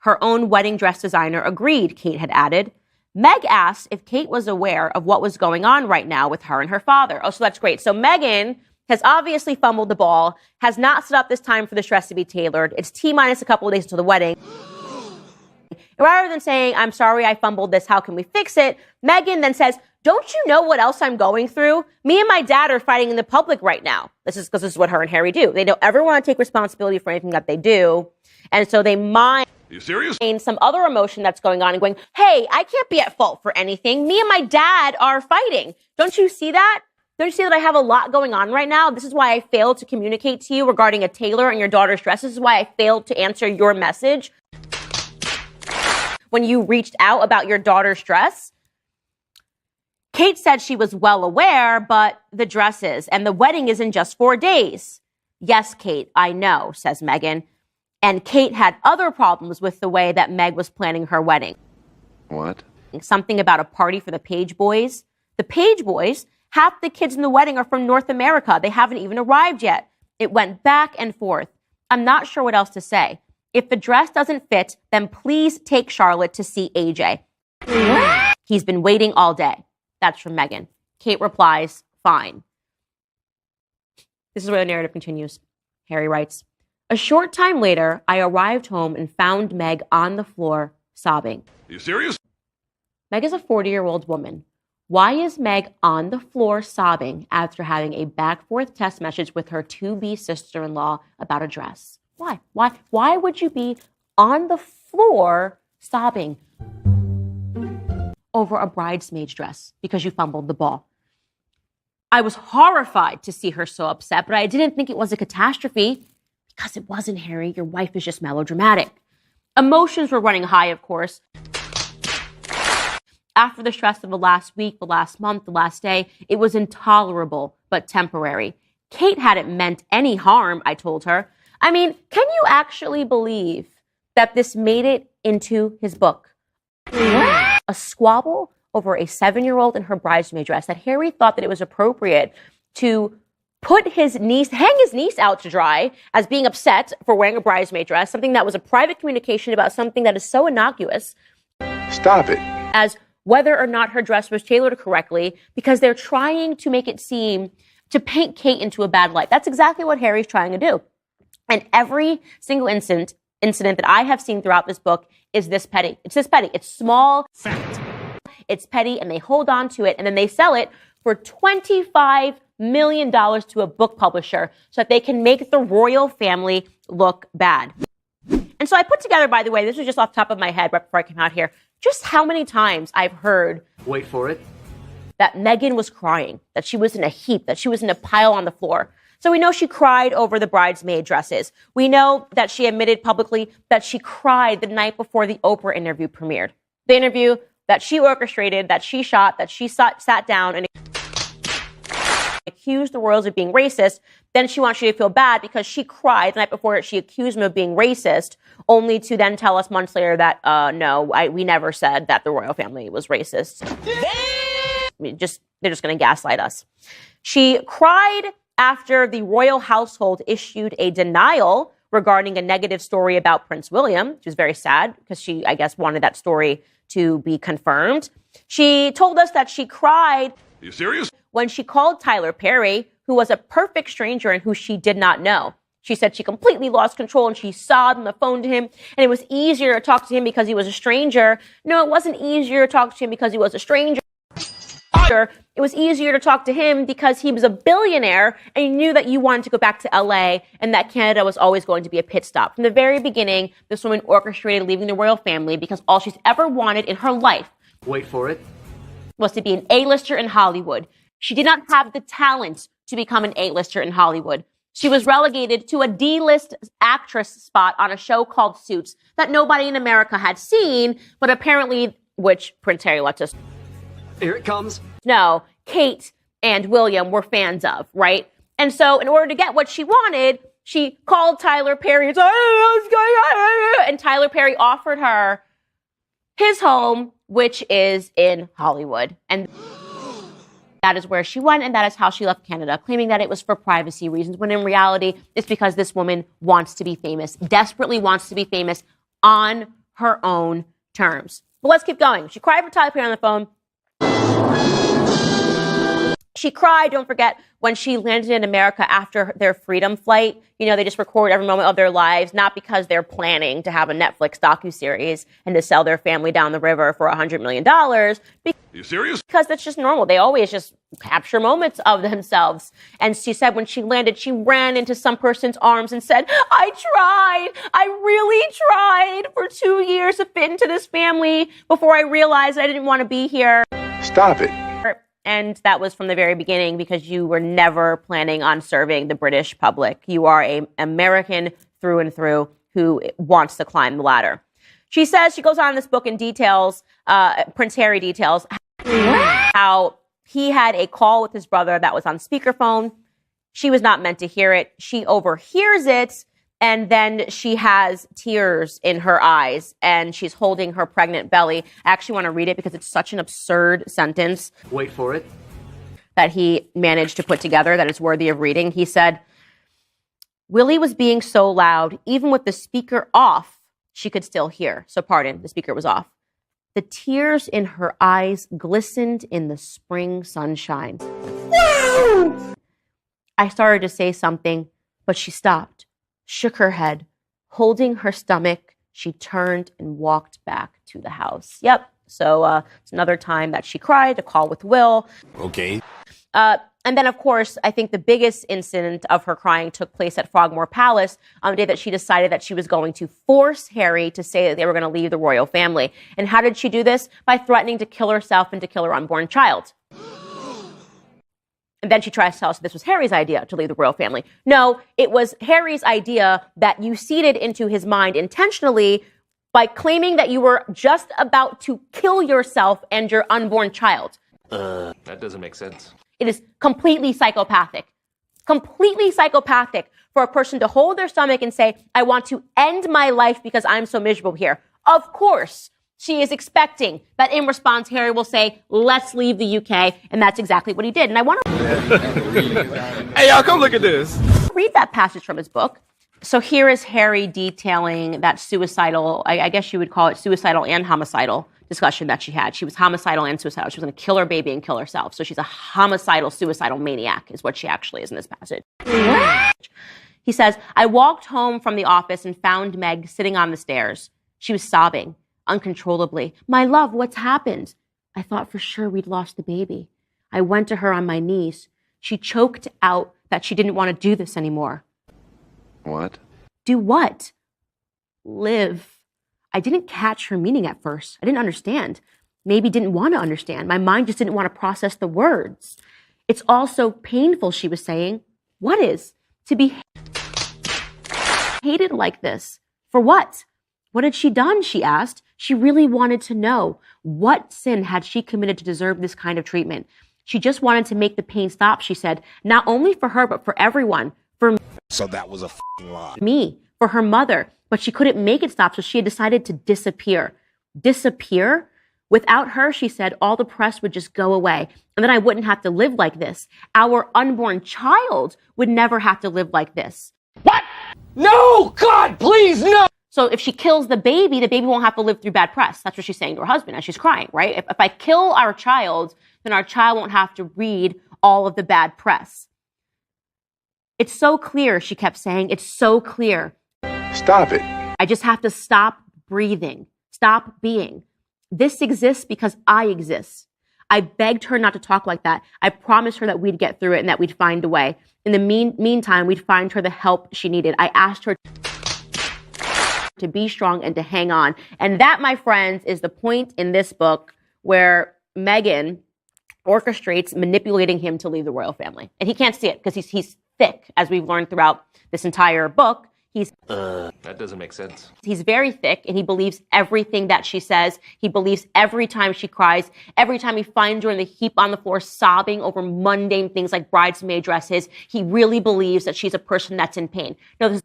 Her own wedding dress designer agreed, Kate had added. Meg asked if Kate was aware of what was going on right now with her and her father. Oh, so that's great. So Meghan has obviously fumbled the ball, has not set up this time for this dress to be tailored. It's T-minus a couple of days until the wedding. Rather than saying, I'm sorry I fumbled this, how can we fix it? Meghan then says, don't you know what else I'm going through? Me and my dad are fighting in the public right now. This is because this is what her and Harry do. They don't ever want to take responsibility for anything that they do. And so they mind some other emotion that's going on and going, hey, I can't be at fault for anything. Me and my dad are fighting. Don't you see that? Don't you see that I have a lot going on right now? This is why I failed to communicate to you regarding a tailor and your daughter's dress. This is why I failed to answer your message when you reached out about your daughter's dress. Kate said she was well aware, but the dresses and the wedding is in just 4 days. Yes, Kate, I know, says Meghan. And Kate had other problems with the way that Meg was planning her wedding. What? Something about a party for the Page boys. The Page boys, half the kids in the wedding are from North America. They haven't even arrived yet. It went back and forth. I'm not sure what else to say. If the dress doesn't fit, then please take Charlotte to see AJ. He's been waiting all day. That's from Meghan. Kate replies, fine. This is where the narrative continues. Harry writes, a short time later, I arrived home and found Meg on the floor sobbing. Are you serious? Meg is a 40-year-old woman. Why is Meg on the floor sobbing after having a back-forth text message with her to-be sister-in-law about a dress? Why? Why would you be on the floor sobbing over a bridesmaid's dress because you fumbled the ball? I was horrified to see her so upset, but I didn't think it was a catastrophe because it wasn't, Harry. Your wife is just melodramatic. Emotions were running high, of course. After the stress of the last week, the last month, the last day, it was intolerable but temporary. Kate hadn't meant any harm, I told her. I mean, can you actually believe that this made it into his book? A squabble over a 7-year-old in her bridesmaid dress, that Harry thought that it was appropriate to put hang his niece out to dry as being upset for wearing a bridesmaid dress, something that was a private communication about something that is so innocuous. Stop it. As whether or not her dress was tailored correctly, because they're trying to make it seem to paint Kate into a bad light. That's exactly what Harry's trying to do. And every single incident that I have seen throughout this book is this petty. It's this petty. It's small, fact. It's petty, and they hold on to it, and then they sell it for $25 million to a book publisher so that they can make the royal family look bad. And so I put together, by the way, this was just off the top of my head right before I came out here, just how many times I've heard, wait for it, that Meghan was crying, that she was in a heap, that she was in a pile on the floor. So we know she cried over the bridesmaid dresses. We know that she admitted publicly that she cried the night before the Oprah interview premiered. The interview that she orchestrated, that she shot, that she sat down and accused the royals of being racist. Then she wants you to feel bad because she cried the night before she accused them of being racist, only to then tell us months later that, we never said that the royal family was racist. They're just going to gaslight us. She cried after the royal household issued a denial regarding a negative story about Prince William, which is very sad because she, I guess, wanted that story to be confirmed. She told us that she cried. Are you serious? When she called Tyler Perry, who was a perfect stranger and who she did not know. She said she completely lost control and she sobbed on the phone to him, and it was easier to talk to him because he was a stranger. No, it wasn't easier to talk to him because he was a stranger. It was easier to talk to him because he was a billionaire and he knew that you wanted to go back to LA and that Canada was always going to be a pit stop. From the very beginning, this woman orchestrated leaving the royal family because all she's ever wanted in her life, wait for it, was to be an A-lister in Hollywood. She did not have the talent to become an A-lister in Hollywood. She was relegated to a D-list actress spot on a show called Suits that nobody in America had seen, but apparently, which Prince Harry lets us here it comes. No, Kate and William were fans of, right? And so in order to get what she wanted, she called Tyler Perry and said, and Tyler Perry offered her his home, which is in Hollywood. And that is where she went, and that is how she left Canada, claiming that it was for privacy reasons, when in reality, it's because this woman wants to be famous, desperately wants to be famous on her own terms. But let's keep going. She cried for Tyler Perry on the phone. She cried, don't forget, when she landed in America after their freedom flight. You know, they just record every moment of their lives, not because they're planning to have a Netflix docuseries and to sell their family down the river for $100 million. Are you serious? Because that's just normal. They always just capture moments of themselves. And she said when she landed, she ran into some person's arms and said, I really tried for 2 years to fit into this family before I realized I didn't want to be here. Stop it. And that was from the very beginning because you were never planning on serving the British public. You are an American through and through who wants to climb the ladder. She says, she goes on in this book and details, Prince Harry details, how he had a call with his brother that was on speakerphone. She was not meant to hear it. She overhears it. And then she has tears in her eyes and she's holding her pregnant belly. I actually want to read it because it's such an absurd sentence. Wait for it. That he managed to put together that is worthy of reading. He said, Willie was being so loud, even with the speaker off, she could still hear. So pardon, the speaker was off. The tears in her eyes glistened in the spring sunshine. Woo! I started to say something, but she stopped. Shook her head. Holding her stomach, she turned and walked back to the house. Yep. So it's another time that she cried, a call with Will. Okay. And then, of course, I think the biggest incident of her crying took place at Frogmore Palace on the day that she decided that she was going to force Harry to say that they were going to leave the royal family. And how did she do this? By threatening to kill herself and to kill her unborn child. And then she tries to tell us this was Harry's idea to leave the royal family. No, it was Harry's idea that you seeded into his mind intentionally by claiming that you were just about to kill yourself and your unborn child. That doesn't make sense. It is completely psychopathic for a person to hold their stomach and say, I want to end my life because I'm so miserable here. Of course, she is expecting that in response, Harry will say, let's leave the UK. And that's exactly what he did. And I want to Hey, y'all, come look at this. read that passage from his book. So here is Harry detailing that suicidal, I guess you would call it suicidal and homicidal discussion that she had. She was homicidal and suicidal. She was going to kill her baby and kill herself. So she's a homicidal, suicidal maniac is what she actually is in this passage. He says, I walked home from the office and found Meg sitting on the stairs. She was sobbing uncontrollably. My love, what's happened? I thought for sure we'd lost the baby. I went to her on my knees. She choked out that she didn't want to do this anymore. What? Do what? Live. I didn't catch her meaning at first. I didn't understand. Maybe didn't want to understand. My mind just didn't want to process the words. It's all so painful, she was saying. What is? To be hated like this. For what? What had she done? She asked. She really wanted to know. What sin had she committed to deserve this kind of treatment? She just wanted to make the pain stop, she said. Not only for her, but for everyone. For So that was a lie. me, for her mother. But she couldn't make it stop, so she had decided to disappear. Disappear? Without her, she said, all the press would just go away. And then I wouldn't have to live like this. Our unborn child would never have to live like this. What? No! God, please, no! So if she kills the baby won't have to live through bad press. That's what she's saying to her husband as she's crying, right? If I kill our child, then our child won't have to read all of the bad press. It's so clear, she kept saying. It's so clear. Stop it. I just have to stop breathing, stop being. This exists because I exist. I begged her not to talk like that. I promised her that we'd get through it and that we'd find a way. In the meantime, we'd find her the help she needed. I asked her to be strong and to hang on. And that, my friends, is the point in this book where Meghan orchestrates manipulating him to leave the royal family. And he can't see it because he's thick, as we've learned throughout this entire book. That doesn't make sense. He's very thick and he believes everything that she says. He believes every time she cries, every time he finds her in the heap on the floor sobbing over mundane things like bridesmaid dresses. He really believes that she's a person that's in pain. No, this